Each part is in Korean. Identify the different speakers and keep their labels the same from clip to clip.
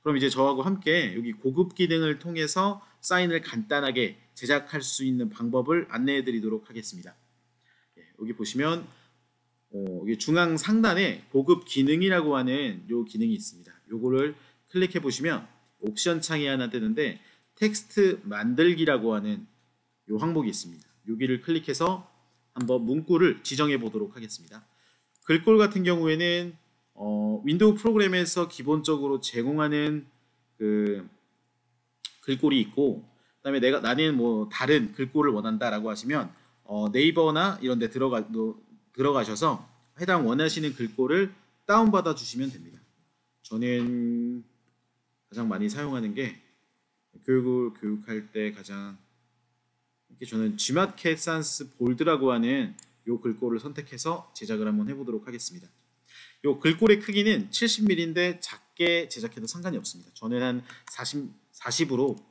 Speaker 1: 그럼 이제 저하고 함께 여기 고급 기능을 통해서 사인을 간단하게 제작할 수 있는 방법을 안내해 드리도록 하겠습니다. 여기 보시면 여기 중앙 상단에 고급 기능이라고 하는 요 기능이 있습니다. 요거를 클릭해 보시면 옵션 창이 하나 뜨는데 텍스트 만들기라고 하는 요 항목이 있습니다. 여기를 클릭해서 한번 문구를 지정해 보도록 하겠습니다. 글꼴 같은 경우에는 윈도우 프로그램에서 기본적으로 제공하는 그 글꼴이 있고, 그다음에 나는 뭐 다른 글꼴을 원한다라고 하시면 네이버나 이런 데 들어가셔서 해당 원하시는 글꼴을 다운받아 주시면 됩니다. 저는 가장 많이 사용하는 게 교육할 때 가장 이렇게 저는 G마켓 산스 볼드라고 하는 요 글꼴을 선택해서 제작을 한번 해보도록 하겠습니다. 요 글꼴의 크기는 70mm인데 작게 제작해도 상관이 없습니다. 저는 한 40으로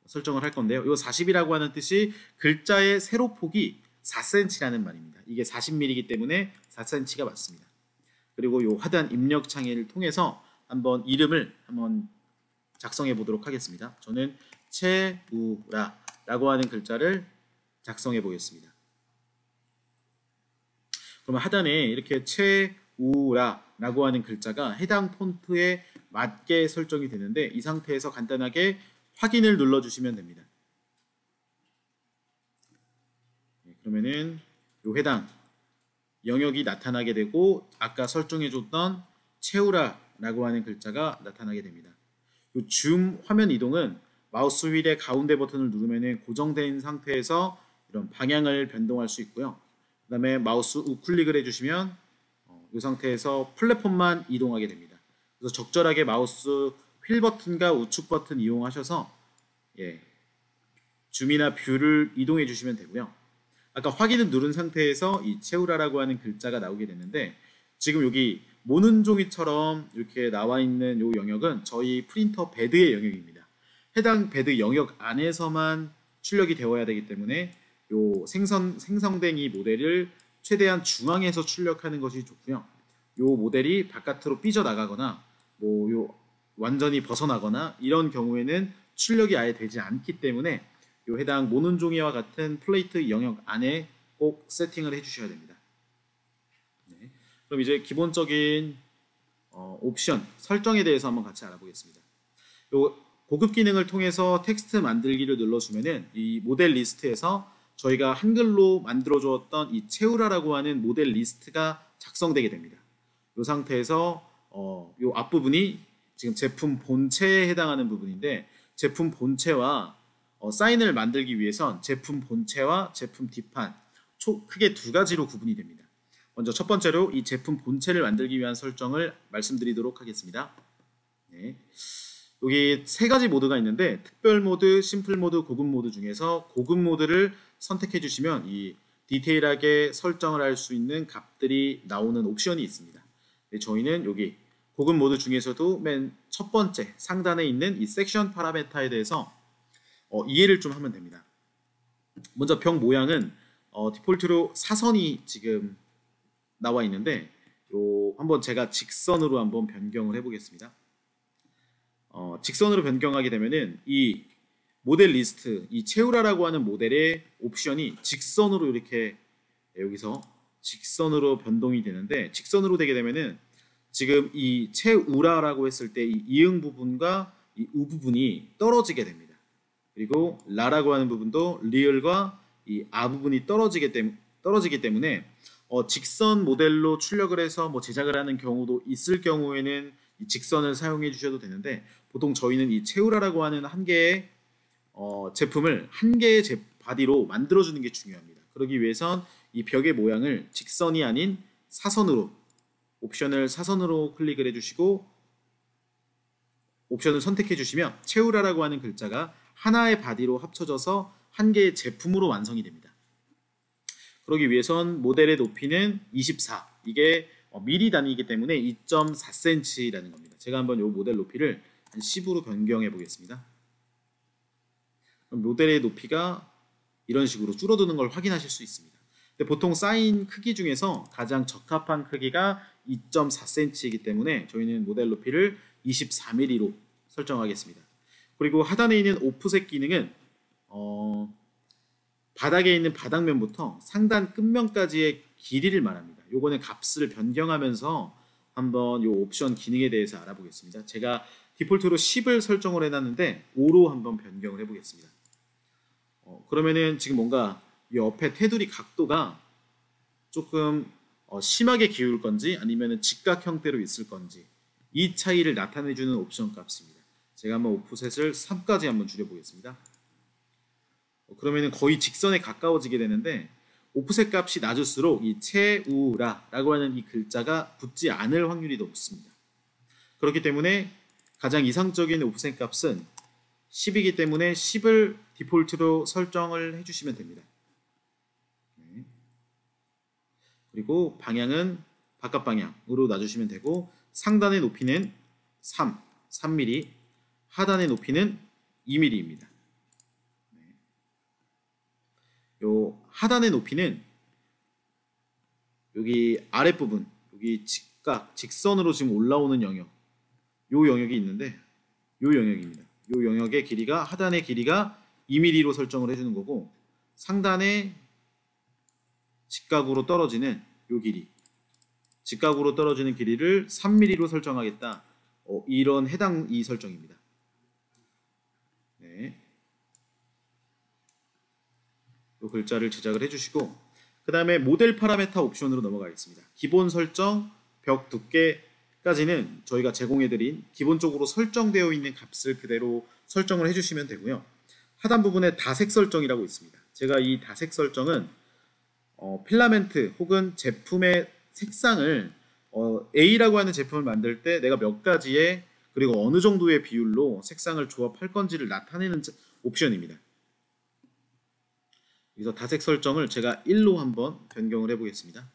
Speaker 1: 설정을 할 건데요. 요 40이라고 하는 뜻이 글자의 세로폭이 4cm라는 말입니다. 이게 40mm이기 때문에 4cm가 맞습니다. 그리고 요 하단 입력 창을 통해서 한번 이름을 한번 작성해 보도록 하겠습니다. 저는 채우라라고 하는 글자를 작성해 보겠습니다. 그러면 하단에 이렇게 채우라라고 하는 글자가 해당 폰트에 맞게 설정이 되는데, 이 상태에서 간단하게 확인을 눌러주시면 됩니다. 그러면은 요 해당 영역이 나타나게 되고 아까 설정해줬던 채우라라고 하는 글자가 나타나게 됩니다. 요 줌 화면 이동은 마우스 휠의 가운데 버튼을 누르면 고정된 상태에서 이런 방향을 변동할 수 있고요. 그 다음에 마우스 우클릭을 해주시면 이 상태에서 플랫폼만 이동하게 됩니다. 그래서 적절하게 마우스 휠 버튼과 우측 버튼 이용하셔서 줌이나 뷰를 이동해 주시면 되고요. 아까 확인을 누른 상태에서 이 채우라라고 하는 글자가 나오게 됐는데, 지금 여기 모는 종이처럼 이렇게 나와 있는 이 영역은 저희 프린터 베드의 영역입니다. 해당 베드 영역 안에서만 출력이 되어야 되기 때문에 요 생성된 이 모델을 최대한 중앙에서 출력하는 것이 좋고요. 요 모델이 바깥으로 삐져나가거나 요 완전히 벗어나거나 이런 경우에는 출력이 아예 되지 않기 때문에 요 해당 모는 종이와 같은 플레이트 영역 안에 꼭 세팅을 해주셔야 됩니다. 그럼 이제 기본적인 옵션 설정에 대해서 한번 같이 알아보겠습니다. 요 고급 기능을 통해서 텍스트 만들기를 눌러주면은 이 모델 리스트에서 저희가 한글로 만들어 주었던 이 채우라라고 하는 모델 리스트가 작성되게 됩니다. 이 상태에서 요 앞부분이 지금 제품 본체에 해당하는 부분인데, 제품 본체와 사인을 만들기 위해선 제품 본체와 제품 뒷판 크게 두 가지로 구분이 됩니다. 먼저 첫 번째로 이 제품 본체를 만들기 위한 설정을 말씀드리도록 하겠습니다. 여기 세 가지 모드가 있는데, 특별 모드, 심플 모드, 고급 모드 중에서 고급 모드를 선택해 주시면 이 디테일하게 설정을 할 수 있는 값들이 나오는 옵션이 있습니다. 저희는 여기 고급 모드 중에서도 맨 첫 번째 상단에 있는 이 섹션 파라메타에 대해서 이해를 좀 하면 됩니다. 먼저 벽 모양은 디폴트로 사선이 지금 나와 있는데, 한번 제가 직선으로 한번 변경을 해 보겠습니다. 직선으로 변경하게 되면은 이 모델 리스트, 이 채우라라고 하는 모델의 옵션이 직선으로 이렇게 여기서 직선으로 변동이 되는데, 직선으로 되게 되면은 지금 이 채우라라고 했을 때 이 이응 부분과 이 우 부분이 떨어지게 됩니다. 그리고 라라고 하는 부분도 리을과 이 아 부분이 떨어지기 때문에 직선 모델로 출력을 해서 뭐 제작을 하는 경우도 있을 경우에는 이 직선을 사용해 주셔도 되는데, 보통 저희는 이 채우라라고 하는 한 개의 제품을 한 개의 바디로 만들어 주는 게 중요합니다. 그러기 위해선 이 벽의 모양을 직선이 아닌 사선으로, 옵션을 사선으로 클릭을 해주시고 옵션을 선택해 주시면 채우라라고 하는 글자가 하나의 바디로 합쳐져서 한 개의 제품으로 완성이 됩니다. 그러기 위해선 모델의 높이는 24, 이게 미리 단위이기 때문에 2.4cm라는 겁니다. 제가 한번 이 모델 높이를 한 10으로 변경해 보겠습니다. 그럼 모델의 높이가 이런 식으로 줄어드는 걸 확인하실 수 있습니다. 근데 보통 사인 크기 중에서 가장 적합한 크기가 2.4cm이기 때문에 저희는 모델 높이를 24mm로 설정하겠습니다. 그리고 하단에 있는 오프셋 기능은 바닥에 있는 바닥면부터 상단 끝면까지의 길이를 말합니다. 요거는 값을 변경하면서 한번 요 옵션 기능에 대해서 알아보겠습니다. 제가 디폴트로 10을 설정을 해놨는데 5로 한번 변경을 해보겠습니다. 그러면은 지금 뭔가 이 옆에 테두리 각도가 조금 심하게 기울 건지 아니면 직각 형태로 있을 건지 이 차이를 나타내주는 옵션 값입니다. 제가 한번 오프셋을 3까지 한번 줄여보겠습니다. 그러면은 거의 직선에 가까워지게 되는데 오프셋 값이 낮을수록 이 채우라라고 하는 이 글자가 붙지 않을 확률이 더 높습니다. 그렇기 때문에 가장 이상적인 오프셋 값은 10이기 때문에 10을 디폴트로 설정을 해주시면 됩니다. 그리고 방향은 바깥 방향으로 놔주시면 되고 상단의 높이는 3mm, 하단의 높이는 2mm입니다. 요 하단의 높이는 여기 아랫부분, 여기 직선으로 지금 올라오는 영역, 요 영역이 있는데 요 영역입니다. 요 영역의 길이가 하단의 길이가 2mm로 설정을 해주는 거고 상단의 직각으로 떨어지는 요 길이, 직각으로 떨어지는 길이를 3mm로 설정하겠다. 이런 해당 이 설정입니다. 네. 요 글자를 제작을 해주시고 그 다음에 모델 파라메타 옵션으로 넘어가겠습니다. 기본 설정, 벽 두께까지는 저희가 제공해드린 기본적으로 설정되어 있는 값을 그대로 설정을 해주시면 되고요. 하단 부분에 다색 설정이라고 있습니다. 제가 이 다색 설정은 필라멘트 혹은 제품의 색상을 A라고 하는 제품을 만들 때 내가 몇 가지의 그리고 어느 정도의 비율로 색상을 조합할 건지를 나타내는 옵션입니다. 여기서 다색 설정을 제가 1로 한번 변경을 해보겠습니다.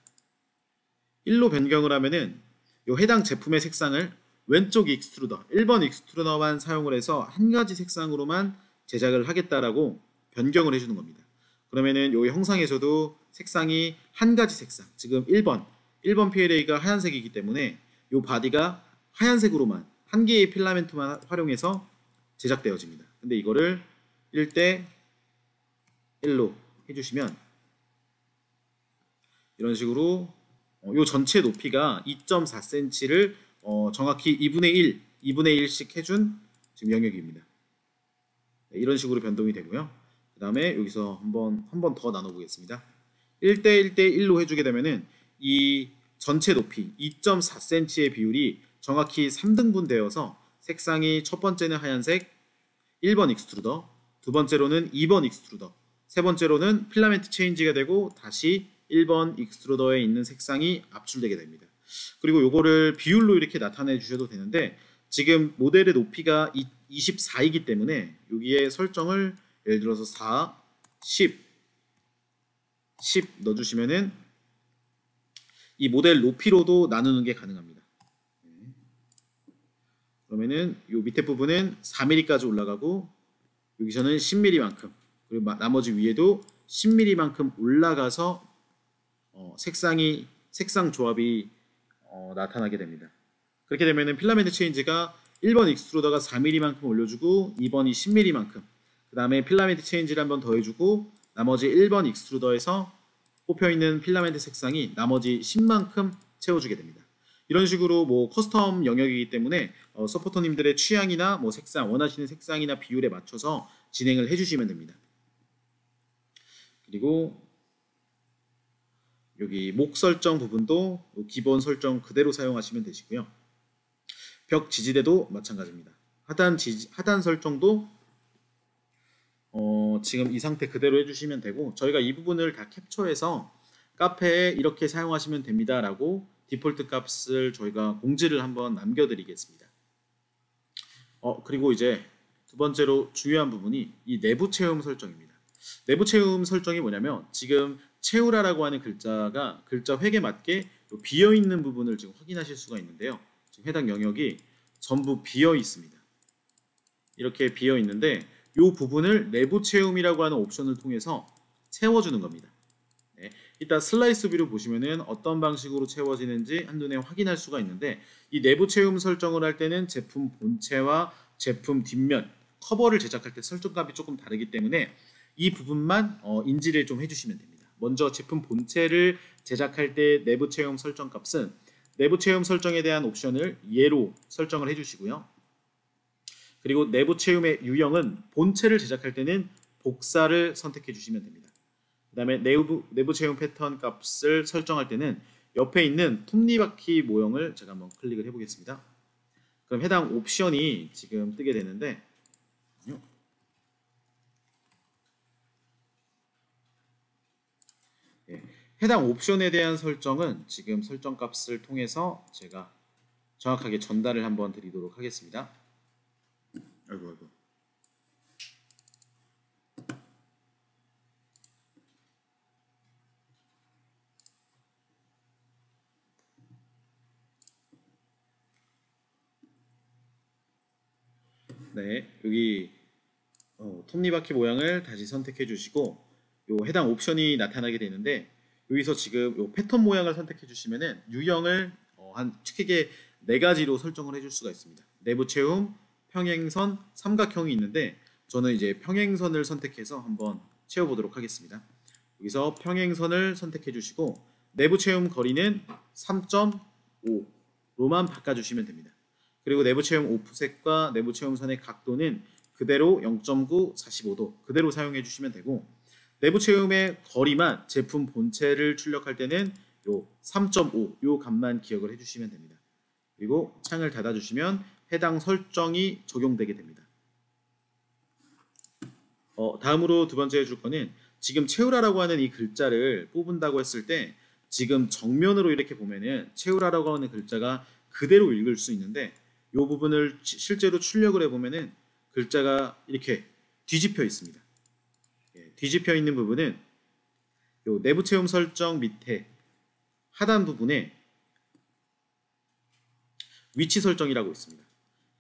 Speaker 1: 1로 변경을 하면은 이 해당 제품의 색상을 왼쪽 익스트루더, 1번 익스트루더만 사용을 해서 한 가지 색상으로만 제작을 하겠다라고 변경을 해주는 겁니다. 그러면은 이 형상에서도 색상이 한 가지 색상, 지금 1번 PLA가 하얀색이기 때문에 이 바디가 하얀색으로만 한 개의 필라멘트만 활용해서 제작되어집니다. 근데 이거를 1대 1로 해주시면 이런 식으로 이 전체 높이가 2.4cm를 정확히 2분의 1씩 해준 지금 영역입니다. 네, 이런 식으로 변동이 되고요. 그 다음에 여기서 한 번 더 나눠보겠습니다. 1대 1대 1로 해주게 되면은 이 전체 높이 2.4cm의 비율이 정확히 3등분 되어서 색상이 첫 번째는 하얀색 1번 익스트루더, 두 번째로는 2번 익스트루더, 세 번째로는 필라멘트 체인지가 되고 다시 1번 익스트루더에 있는 색상이 압출되게 됩니다. 그리고 요거를 비율로 이렇게 나타내 주셔도 되는데 지금 모델의 높이가 24이기 때문에 여기에 설정을 예를 들어서 4, 10 넣어주시면은 이 모델 높이로도 나누는 게 가능합니다. 그러면은 요 밑에 부분은 4mm까지 올라가고 여기서는 10mm만큼 그리고 나머지 위에도 10mm만큼 올라가서 색상 조합이 나타나게 됩니다. 그렇게 되면은 필라멘트 체인지가 1번 익스트루더가 4mm만큼 올려주고 2번이 10mm만큼 그 다음에 필라멘트 체인지를 한번 더해주고 나머지 1번 익스트루더에서 뽑혀있는 필라멘트 색상이 나머지 10만큼 채워주게 됩니다. 이런 식으로 뭐 커스텀 영역이기 때문에 서포터님들의 취향이나 뭐 색상, 원하시는 색상이나 비율에 맞춰서 진행을 해주시면 됩니다. 그리고 여기 목 설정 부분도 기본 설정 그대로 사용하시면 되시고요. 벽 지지대도 마찬가지입니다. 하단 설정도 지금 이 상태 그대로 해주시면 되고 저희가 이 부분을 다 캡처해서 카페에 이렇게 사용하시면 됩니다 라고 디폴트 값을 저희가 공지를 한번 남겨드리겠습니다. 그리고 이제 두 번째로 중요한 부분이 이 내부 채움 설정입니다. 내부 채움 설정이 뭐냐면 지금 채우라라고 하는 글자가 글자 획에 맞게 비어있는 부분을 지금 확인하실 수가 있는데요. 지금 해당 영역이 전부 비어 있습니다. 이렇게 비어 있는데 이 부분을 내부 채움이라고 하는 옵션을 통해서 채워주는 겁니다. 네, 이따 슬라이스 뷰를 보시면은 어떤 방식으로 채워지는지 한눈에 확인할 수가 있는데 이 내부 채움 설정을 할 때는 제품 본체와 제품 뒷면 커버를 제작할 때 설정값이 조금 다르기 때문에 이 부분만 인지를 좀 해주시면 됩니다. 먼저 제품 본체를 제작할 때 내부 체험 설정값은 내부 체험 설정에 대한 옵션을 예로 설정을 해주시고요. 그리고 내부 체험의 유형은 본체를 제작할 때는 복사를 선택해 주시면 됩니다. 그 다음에 내부 체험 패턴 값을 설정할 때는 옆에 있는 톱니바퀴 모형을 제가 한번 클릭을 해보겠습니다. 그럼 해당 옵션이 지금 뜨게 되는데 해당 옵션에 대한 설정은 지금 설정 값을 통해서 제가 정확하게 전달을 한번 드리도록 하겠습니다. 아이고. 네, 여기 톱니바퀴 모양을 다시 선택해 주시고 요 해당 옵션이 나타나게 되는데 여기서 지금 요 패턴 모양을 선택해 주시면은 유형을 한 크게 4가지로 설정을 해줄 수가 있습니다. 내부 채움, 평행선, 삼각형이 있는데 저는 이제 평행선을 선택해서 한번 채워보도록 하겠습니다. 여기서 평행선을 선택해 주시고 내부 채움 거리는 3.5로만 바꿔주시면 됩니다. 그리고 내부 채움 오프셋과 내부 채움선의 각도는 그대로 0.9, 45도 그대로 사용해 주시면 되고 내부 채움의 거리만 제품 본체를 출력할 때는 요 3.5 요 값만 기억을 해주시면 됩니다. 그리고 창을 닫아주시면 해당 설정이 적용되게 됩니다. 다음으로 두 번째 해줄 거는 지금 채우라라고 하는 이 글자를 뽑은다고 했을 때 지금 정면으로 이렇게 보면은 채우라라고 하는 글자가 그대로 읽을 수 있는데 이 부분을 실제로 출력을 해보면은 글자가 이렇게 뒤집혀 있습니다. 뒤집혀 있는 부분은 요 내부 채움 설정 밑에 하단 부분에 위치 설정이라고 있습니다.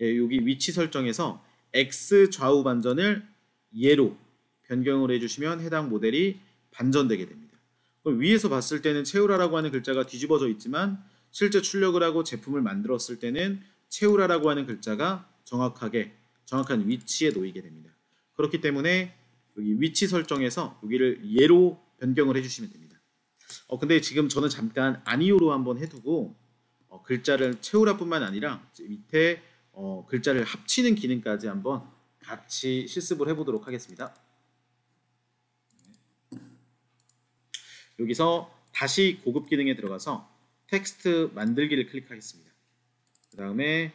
Speaker 1: 여기 위치 설정에서 X 좌우 반전을 예로 변경을 해주시면 해당 모델이 반전되게 됩니다. 그럼 위에서 봤을 때는 채우라라고 하는 글자가 뒤집어져 있지만 실제 출력을 하고 제품을 만들었을 때는 채우라라고 하는 글자가 정확한 위치에 놓이게 됩니다. 그렇기 때문에 여기 위치 설정에서 여기를 예로 변경을 해주시면 됩니다. 근데 지금 저는 잠깐 아니오로 한번 해두고 글자를 채우라뿐만 아니라 밑에 글자를 합치는 기능까지 한번 같이 실습을 해보도록 하겠습니다. 여기서 다시 고급 기능에 들어가서 텍스트 만들기를 클릭하겠습니다. 그 다음에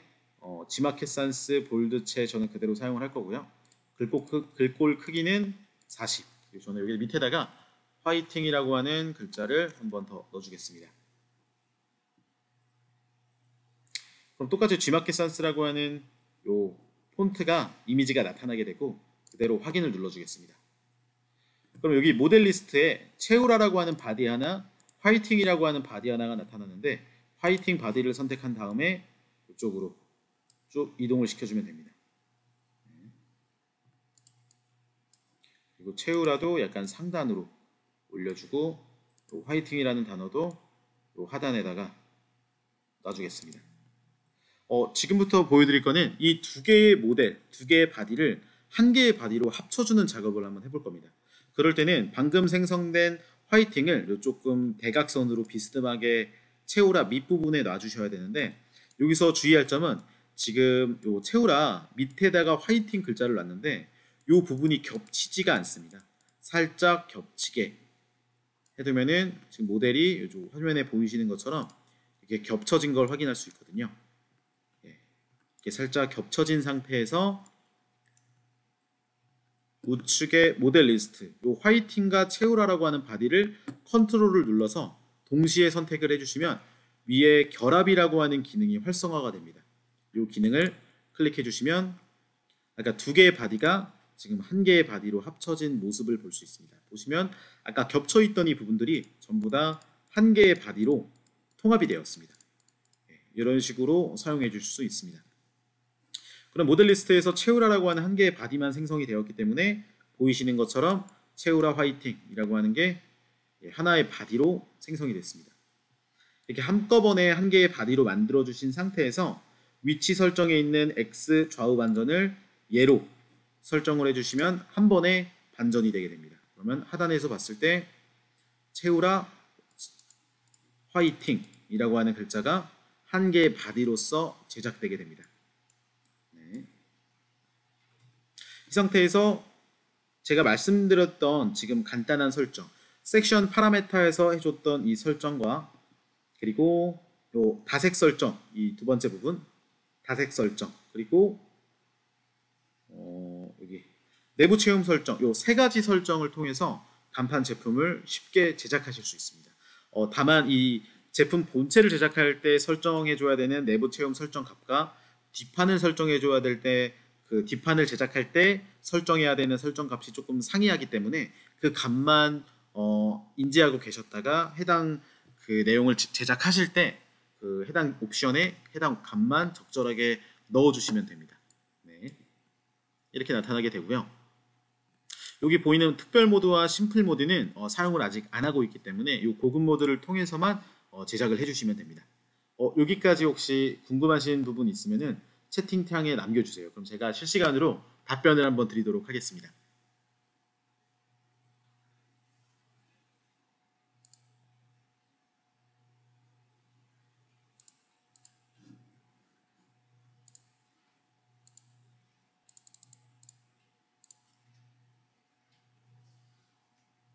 Speaker 1: 지마켓 산스 볼드체 저는 그대로 사용을 할 거고요. 글꼴 크기는 40. 저는 여기 밑에다가 화이팅이라고 하는 글자를 한번 더 넣어주겠습니다. 그럼 똑같이 지마켓 산스라고 하는 요 폰트가 이미지가 나타나게 되고 그대로 확인을 눌러주겠습니다. 그럼 여기 모델 리스트에 채우라라고 하는 바디 하나, 화이팅이라고 하는 바디 하나가 나타나는데 화이팅 바디를 선택한 다음에 이쪽으로 쭉 이동을 시켜주면 됩니다. 그리고 채우라도 약간 상단으로 올려주고 화이팅이라는 단어도 하단에다가 놔주겠습니다. 지금부터 보여드릴 거는 이 두 개의 모델, 두 개의 바디를 한 개의 바디로 합쳐주는 작업을 한번 해볼 겁니다. 그럴 때는 방금 생성된 화이팅을 조금 대각선으로 비스듬하게 채우라 밑부분에 놔주셔야 되는데 여기서 주의할 점은 지금 요 채우라 밑에다가 화이팅 글자를 놨는데 요 부분이 겹치지가 않습니다. 살짝 겹치게 해두면은 지금 모델이 요 화면에 보이시는 것처럼 이렇게 겹쳐진 걸 확인할 수 있거든요. 이렇게 살짝 겹쳐진 상태에서 우측의 모델 리스트, 요 화이팅과 채우라라고 하는 바디를 컨트롤을 눌러서 동시에 선택을 해주시면 위에 결합이라고 하는 기능이 활성화가 됩니다. 이 기능을 클릭해 주시면 아까 두 개의 바디가 지금 한 개의 바디로 합쳐진 모습을 볼 수 있습니다. 보시면 아까 겹쳐 있던 이 부분들이 전부 다 한 개의 바디로 통합이 되었습니다. 이런 식으로 사용해 줄 수 있습니다. 그럼 모델 리스트에서 채우라라고 하는 한 개의 바디만 생성이 되었기 때문에 보이시는 것처럼 채우라 화이팅이라고 하는 게 하나의 바디로 생성이 됐습니다. 이렇게 한꺼번에 한 개의 바디로 만들어 주신 상태에서 위치 설정에 있는 X 좌우 반전을 예로 설정을 해주시면 한 번에 반전이 되게 됩니다. 그러면 하단에서 봤을 때 채우라 화이팅이라고 하는 글자가 한 개의 바디로서 제작되게 됩니다. 네. 이 상태에서 제가 말씀드렸던 지금 간단한 설정, 섹션 파라메타에서 해줬던 이 설정과 그리고 요 다색 설정, 이 두 번째 부분 다색 설정, 그리고 여기 내부 체험 설정, 요 세 가지 설정을 통해서 간판 제품을 쉽게 제작하실 수 있습니다. 다만 이 제품 본체를 제작할 때 설정해 줘야 되는 내부 체험 설정 값과 뒷판을 설정해 줘야 될 때 그 뒷판을 제작할 때 설정해야 되는 설정 값이 조금 상이하기 때문에 그 값만 인지하고 계셨다가 해당 그 내용을 제작하실 때 그 해당 옵션에 해당 값만 적절하게 넣어주시면 됩니다. 네. 이렇게 나타나게 되고요. 여기 보이는 특별 모드와 심플 모드는 사용을 아직 안 하고 있기 때문에 이 고급 모드를 통해서만 제작을 해주시면 됩니다. 여기까지 혹시 궁금하신 부분 있으면은 채팅창에 남겨주세요. 그럼 제가 실시간으로 답변을 한번 드리도록 하겠습니다.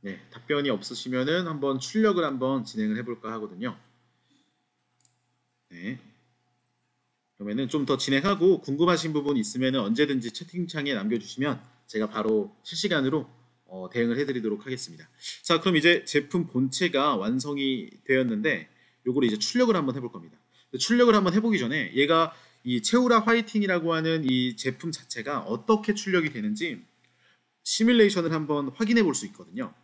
Speaker 1: 네, 답변이 없으시면은 한번 출력을 한번 진행을 해볼까 하거든요. 네. 그러면은 좀 더 진행하고 궁금하신 부분 있으면은 언제든지 채팅창에 남겨주시면 제가 바로 실시간으로 대응을 해드리도록 하겠습니다. 자, 그럼 이제 제품 본체가 완성이 되었는데 요거를 이제 출력을 한번 해볼 겁니다. 출력을 한번 해보기 전에 얘가 이 채우라 화이팅이라고 하는 이 제품 자체가 어떻게 출력이 되는지 시뮬레이션을 한번 확인해 볼 수 있거든요.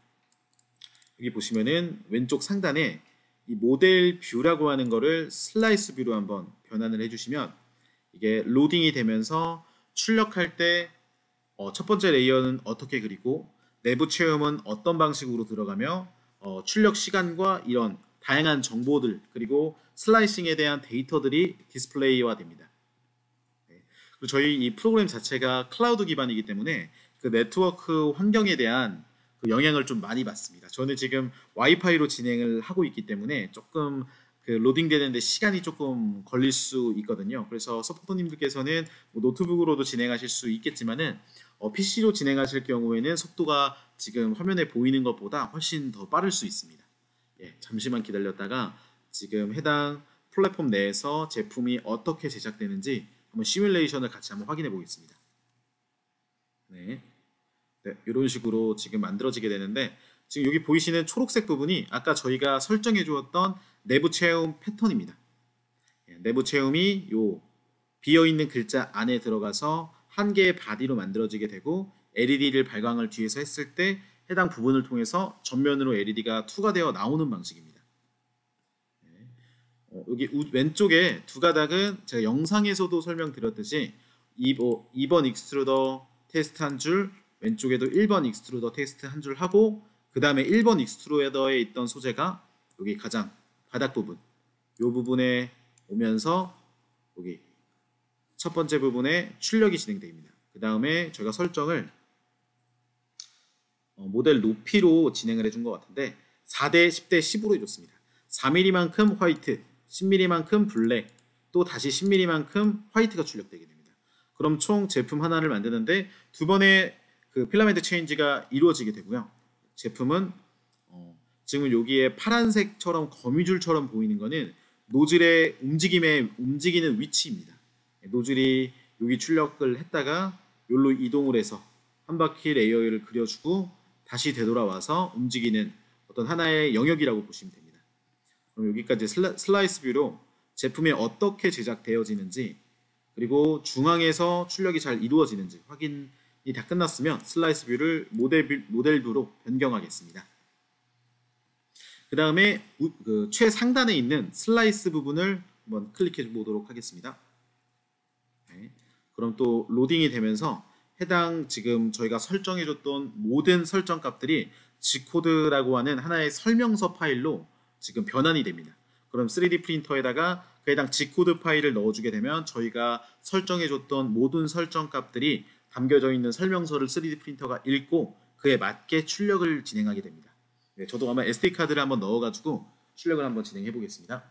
Speaker 1: 여기 보시면은 왼쪽 상단에 이 모델 뷰라고 하는 거를 슬라이스 뷰로 한번 변환을 해주시면 이게 로딩이 되면서 출력할 때 첫 번째 레이어는 어떻게 그리고 내부 체험은 어떤 방식으로 들어가며 출력 시간과 이런 다양한 정보들 그리고 슬라이싱에 대한 데이터들이 디스플레이화 됩니다. 네. 그리고 저희 이 프로그램 자체가 클라우드 기반이기 때문에 그 네트워크 환경에 대한 그 영향을 좀 많이 받습니다. 저는 지금 와이파이로 진행을 하고 있기 때문에 조금 그 로딩되는데 시간이 조금 걸릴 수 있거든요. 그래서 서포터님들께서는 뭐 노트북으로도 진행하실 수 있겠지만은 PC로 진행하실 경우에는 속도가 지금 화면에 보이는 것보다 훨씬 더 빠를 수 있습니다. 예, 잠시만 기다렸다가 지금 해당 플랫폼 내에서 제품이 어떻게 제작되는지 한번 시뮬레이션을 같이 한번 확인해 보겠습니다. 네. 네, 이런 식으로 지금 만들어지게 되는데 지금 여기 보이시는 초록색 부분이 아까 저희가 설정해 주었던 내부 체험 패턴입니다. 내부 체험이 요 비어있는 글자 안에 들어가서 한 개의 바디로 만들어지게 되고 LED를 발광을 뒤에서 했을 때 해당 부분을 통해서 전면으로 LED가 투과되어 나오는 방식입니다. 여기 왼쪽에 두 가닥은 제가 영상에서도 설명드렸듯이 2번 익스트루더 테스트 한 줄, 왼쪽에도 1번 익스트루더 테스트 한 줄 하고 그 다음에 1번 익스트루더에 있던 소재가 여기 가장 바닥 부분 이 부분에 오면서 여기 첫 번째 부분에 출력이 진행됩니다. 그 다음에 저희가 설정을 모델 높이로 진행을 해준 것 같은데 4대 10대 10으로 해줬습니다. 4mm만큼 화이트, 10mm만큼 블랙, 또 다시 10mm만큼 화이트가 출력되게 됩니다. 그럼 총 제품 하나를 만드는데 두 번의 그 필라멘트 체인지가 이루어지게 되고요. 제품은 지금 여기에 파란색처럼 거미줄처럼 보이는 거는 노즐의 움직이는 위치입니다. 노즐이 여기 출력을 했다가 여기로 이동을 해서 한 바퀴 레이어를 그려주고 다시 되돌아와서 움직이는 어떤 하나의 영역이라고 보시면 됩니다. 그럼 여기까지 슬라이스 뷰로 제품이 어떻게 제작되어지는지 그리고 중앙에서 출력이 잘 이루어지는지 확인이 다 끝났으면 슬라이스 뷰를 모델 뷰로 변경하겠습니다. 그 다음에 그 최상단에 있는 슬라이스 부분을 한번 클릭해 보도록 하겠습니다. 네. 그럼 또 로딩이 되면서 해당 지금 저희가 설정해 줬던 모든 설정 값들이 G코드라고 하는 하나의 설명서 파일로 지금 변환이 됩니다. 그럼 3D 프린터에다가 그 해당 G코드 파일을 넣어주게 되면 저희가 설정해줬던 모든 설정 값들이 담겨져 있는 설명서를 3D 프린터가 읽고 그에 맞게 출력을 진행하게 됩니다. 네, 저도 아마 SD카드를 한번 넣어가지고 출력을 한번 진행해 보겠습니다.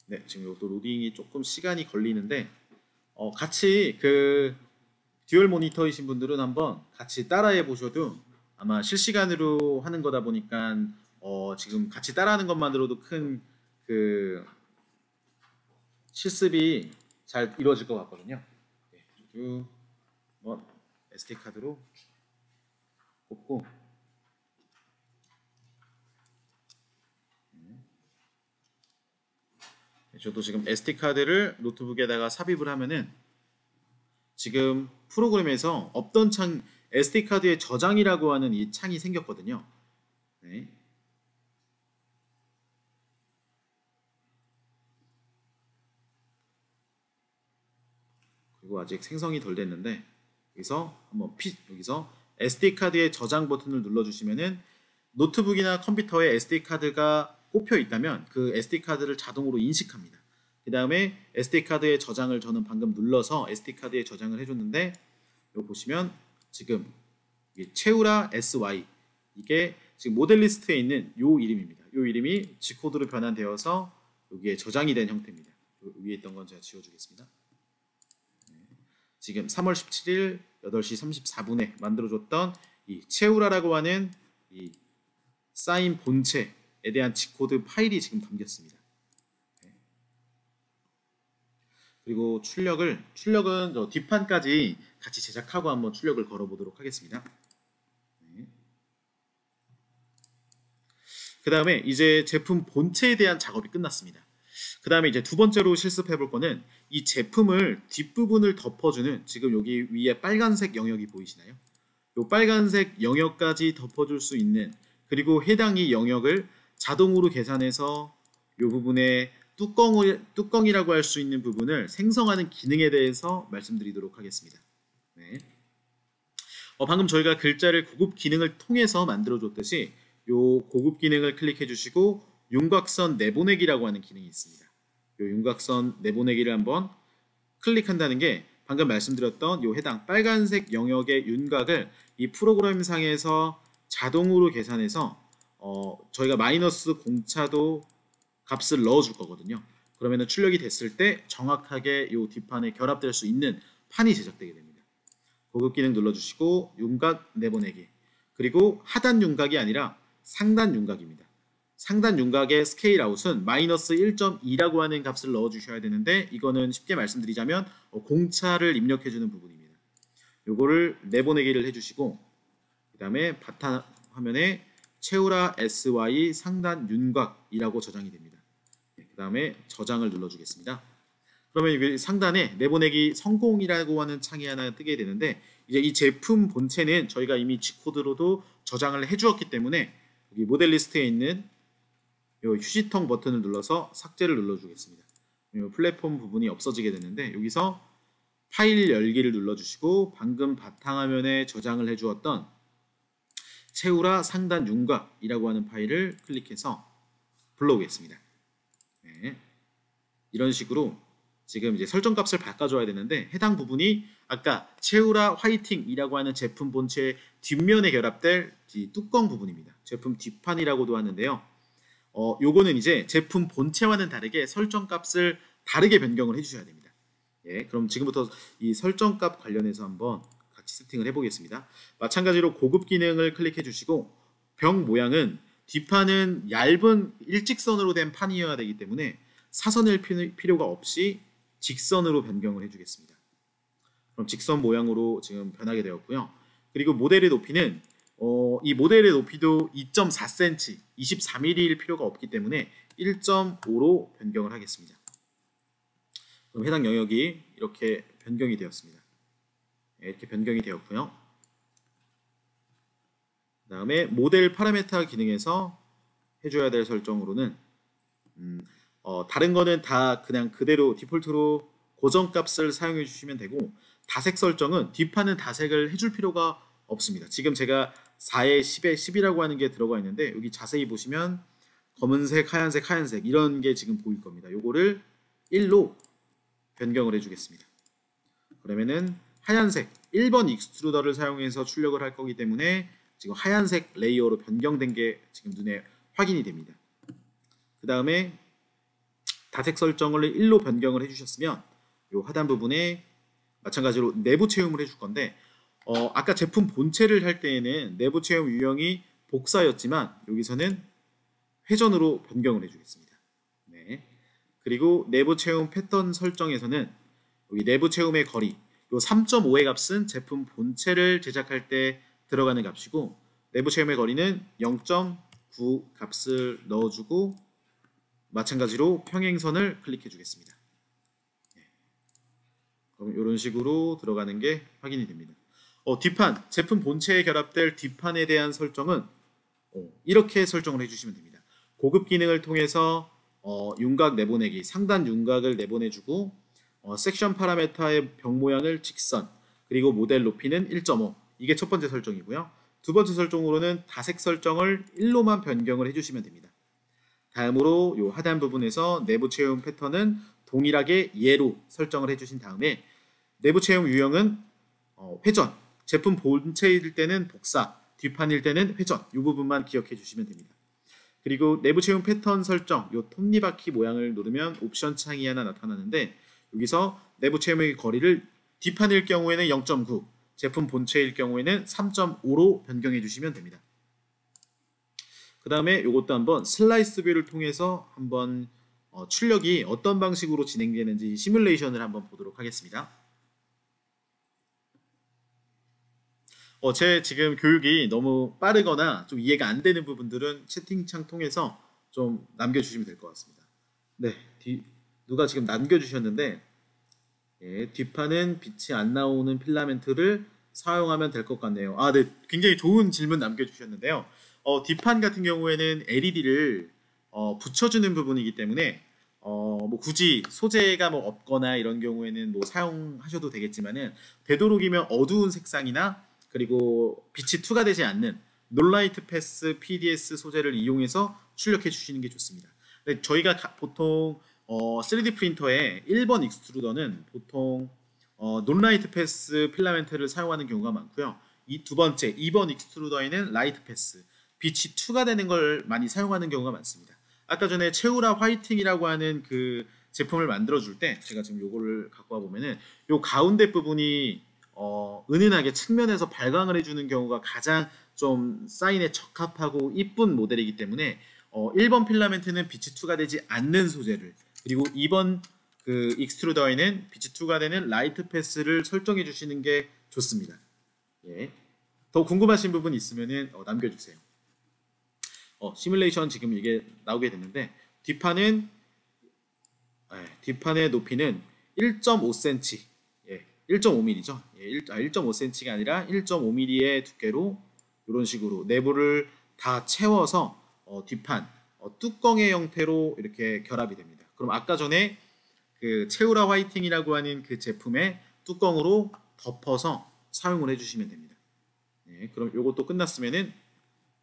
Speaker 1: 네, 지금 이것도 로딩이 조금 시간이 걸리는데 같이 그 듀얼 모니터이신 분들은 한번 같이 따라해 보셔도 아마 실시간으로 하는 거다 보니까 지금 같이 따라하는 것만으로도 큰 그 실습이 잘 이루어질 것 같거든요. 네, 저도 SD 카드로 꼽고 저도 지금 SD 카드를 노트북에다가 삽입을 하면은 지금 프로그램에서 없던 창 SD 카드의 저장이라고 하는 이 창이 생겼거든요. 네. 그리고 아직 생성이 덜 됐는데 여기서 한번 여기서 SD 카드의 저장 버튼을 눌러주시면은 노트북이나 컴퓨터에 SD 카드가 꼽혀 있다면 그 SD 카드를 자동으로 인식합니다. 그 다음에 SD 카드의 저장을 저는 방금 눌러서 SD 카드에 저장을 해줬는데 여기 보시면 지금 채우라 SY 이게 지금 모델 리스트에 있는 요 이름입니다. 요 이름이 G코드로 변환되어서 여기에 저장이 된 형태입니다. 위에 있던 건 제가 지워주겠습니다. 지금 3월 17일 8시 34분에 만들어줬던 이 채우라라고 하는 이 사인 본체에 대한 G코드 파일이 지금 담겼습니다. 그리고 출력은 저 뒷판까지 같이 제작하고 한번 출력을 걸어보도록 하겠습니다. 그 다음에 이제 제품 본체에 대한 작업이 끝났습니다. 그 다음에 이제 두 번째로 실습해 볼 거는 이 제품을 뒷부분을 덮어주는 지금 여기 위에 빨간색 영역이 보이시나요? 이 빨간색 영역까지 덮어줄 수 있는 그리고 해당 이 영역을 자동으로 계산해서 이 부분에 뚜껑이라고 할 수 있는 부분을 생성하는 기능에 대해서 말씀드리도록 하겠습니다. 네. 방금 저희가 글자를 고급 기능을 통해서 만들어줬듯이 이 고급 기능을 클릭해 주시고 윤곽선 내보내기라고 하는 기능이 있습니다. 이 윤곽선 내보내기를 한번 클릭한다는 게 방금 말씀드렸던 이 해당 빨간색 영역의 윤곽을 이 프로그램상에서 자동으로 계산해서 저희가 마이너스 공차도 값을 넣어줄 거거든요. 그러면 출력이 됐을 때 정확하게 이 뒷판에 결합될 수 있는 판이 제작되게 됩니다. 고급 기능 눌러주시고 윤곽 내보내기 그리고 하단 윤곽이 아니라 상단 윤곽입니다. 상단 윤곽의 스케일 아웃은 마이너스 1.2라고 하는 값을 넣어주셔야 되는데 이거는 쉽게 말씀드리자면 공차를 입력해주는 부분입니다. 요거를 내보내기를 해주시고 그 다음에 바탕 화면에 채우라 SY 상단 윤곽이라고 저장이 됩니다. 그 다음에 저장을 눌러주겠습니다. 그러면 여기 상단에 내보내기 성공이라고 하는 창이 하나 뜨게 되는데 이제 이 제품 본체는 저희가 이미 G코드로도 저장을 해주었기 때문에 여기 모델 리스트에 있는 이 휴지통 버튼을 눌러서 삭제를 눌러주겠습니다. 플랫폼 부분이 없어지게 되는데 여기서 파일 열기를 눌러주시고 방금 바탕화면에 저장을 해주었던 채우라 상단 윤곽이라고 하는 파일을 클릭해서 불러오겠습니다. 네. 이런 식으로 지금 이제 설정값을 바꿔줘야 되는데 해당 부분이 아까 채우라 화이팅이라고 하는 제품 본체 뒷면에 결합될 이 뚜껑 부분입니다. 제품 뒷판이라고도 하는데요. 요거는 이제 제품 본체와는 다르게 설정값을 다르게 변경을 해주셔야 됩니다. 예, 그럼 지금부터 이 설정값 관련해서 한번 같이 세팅을 해보겠습니다. 마찬가지로 고급 기능을 클릭해 주시고 병 모양은 뒷판은 얇은 일직선으로 된 판이어야 되기 때문에 사선일 필요가 없이 직선으로 변경을 해주겠습니다. 그럼 직선 모양으로 지금 변하게 되었고요. 그리고 모델의 높이는 이 모델의 높이도 2.4cm, 24mm일 필요가 없기 때문에 1.5로 변경을 하겠습니다. 그럼 해당 영역이 이렇게 변경이 되었습니다. 이렇게 변경이 되었고요. 그 다음에 모델 파라메타 기능에서 해줘야 될 설정으로는 다른 거는 다 그냥 그대로 디폴트로 고정값을 사용해 주시면 되고, 다색 설정은 뒷판은 다색을 해줄 필요가 없습니다. 지금 제가 4에 10에 10이라고 하는 게 들어가 있는데, 여기 자세히 보시면 검은색, 하얀색, 하얀색 이런 게 지금 보일 겁니다. 요거를 1로 변경을 해주겠습니다. 그러면은 하얀색 1번 익스트루더를 사용해서 출력을 할 거기 때문에 지금 하얀색 레이어로 변경된 게 지금 눈에 확인이 됩니다. 그 다음에 다색 설정을 1로 변경을 해주셨으면 요 하단 부분에 마찬가지로 내부 채움을 해줄 건데, 아까 제품 본체를 할 때에는 내부 채움 유형이 복사였지만 여기서는 회전으로 변경을 해주겠습니다. 네. 그리고 내부 채움 패턴 설정에서는 여기 내부 채움의 거리, 요 3.5의 값은 제품 본체를 제작할 때 들어가는 값이고, 내부 채움의 거리는 0.9 값을 넣어주고 마찬가지로 평행선을 클릭해 주겠습니다. 네. 그럼 이런 식으로 들어가는 게 확인이 됩니다. 뒷판, 제품 본체에 결합될 뒷판에 대한 설정은 이렇게 설정을 해주시면 됩니다. 고급 기능을 통해서 윤곽 내보내기, 상단 윤곽을 내보내주고, 섹션 파라메타의 벽 모양을 직선, 그리고 모델 높이는 1.5, 이게 첫 번째 설정이고요. 두 번째 설정으로는 다색 설정을 1로만 변경을 해주시면 됩니다. 다음으로 요 하단 부분에서 내부 채움 패턴은 동일하게 예로 설정을 해주신 다음에, 내부 채움 유형은 회전, 제품 본체일 때는 복사, 뒷판일 때는 회전, 이 부분만 기억해 주시면 됩니다. 그리고 내부 채움 패턴 설정, 요 톱니바퀴 모양을 누르면 옵션 창이 하나 나타나는데, 여기서 내부 채움의 거리를 뒷판일 경우에는 0.9, 제품 본체일 경우에는 3.5로 변경해 주시면 됩니다. 그 다음에 이것도 한번 슬라이스 뷰를 통해서 한번 출력이 어떤 방식으로 진행되는지 시뮬레이션을 한번 보도록 하겠습니다. 제 지금 교육이 너무 빠르거나 좀 이해가 안 되는 부분들은 채팅창 통해서 좀 남겨주시면 될 것 같습니다. 네, 누가 지금 남겨주셨는데, 예, 뒷판은 빛이 안 나오는 필라멘트를 사용하면 될 것 같네요. 네, 굉장히 좋은 질문 남겨주셨는데요. 뒷판 같은 경우에는 LED를 붙여주는 부분이기 때문에 뭐 굳이 소재가 뭐 없거나 이런 경우에는 뭐 사용하셔도 되겠지만은, 되도록이면 어두운 색상이나 그리고 빛이 투과되지 않는 논라이트 패스 PDS 소재를 이용해서 출력해 주시는 게 좋습니다. 근데 저희가 보통 3D 프린터의 1번 익스트루더는 보통 논라이트 패스 필라멘트를 사용하는 경우가 많고요. 이 두 번째 2번 익스트루더에는 라이트 패스, 빛이 투과되는 걸 많이 사용하는 경우가 많습니다. 아까 전에 채우라 화이팅이라고 하는 그 제품을 만들어 줄 때 제가 지금 요거를 갖고 와 보면은 요 가운데 부분이 은은하게 측면에서 발광을 해주는 경우가 가장 좀 사인에 적합하고 이쁜 모델이기 때문에 1번 필라멘트는 빛이 투과되지 않는 소재를, 그리고 2번 그 익스트루더에는 빛이 투과되는 라이트 패스를 설정해 주시는 게 좋습니다. 예. 더 궁금하신 부분 있으면은 남겨주세요. 시뮬레이션 지금 이게 나오게 됐는데, 뒷판의 높이는 1.5cm, 1.5mm죠. 1.5cm가 아니라 1.5mm의 두께로 이런 식으로 내부를 다 채워서 뒷판 뚜껑의 형태로 이렇게 결합이 됩니다. 그럼 아까 전에 그 채우라 화이팅이라고 하는 그 제품의 뚜껑으로 덮어서 사용을 해주시면 됩니다. 네, 그럼 이것도 끝났으면은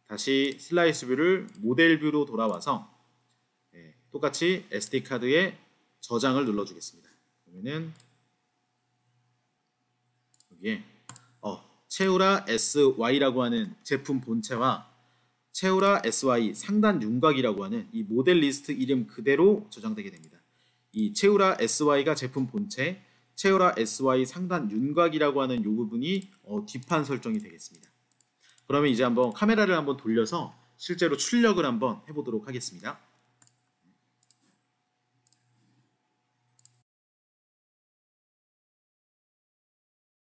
Speaker 1: 다시 슬라이스 뷰를 모델 뷰로 돌아와서 똑같이 SD 카드에 저장을 눌러주겠습니다. 그러면은 여기에 채우라 SY라고 하는 제품 본체와 채우라 SY 상단 윤곽이라고 하는 이 모델 리스트 이름 그대로 저장되게 됩니다. 이 채우라 SY가 제품 본체, 채우라 SY 상단 윤곽이라고 하는 이 부분이 뒷판 설정이 되겠습니다. 그러면 이제 한번 카메라를 한번 돌려서 실제로 출력을 한번 해보도록 하겠습니다.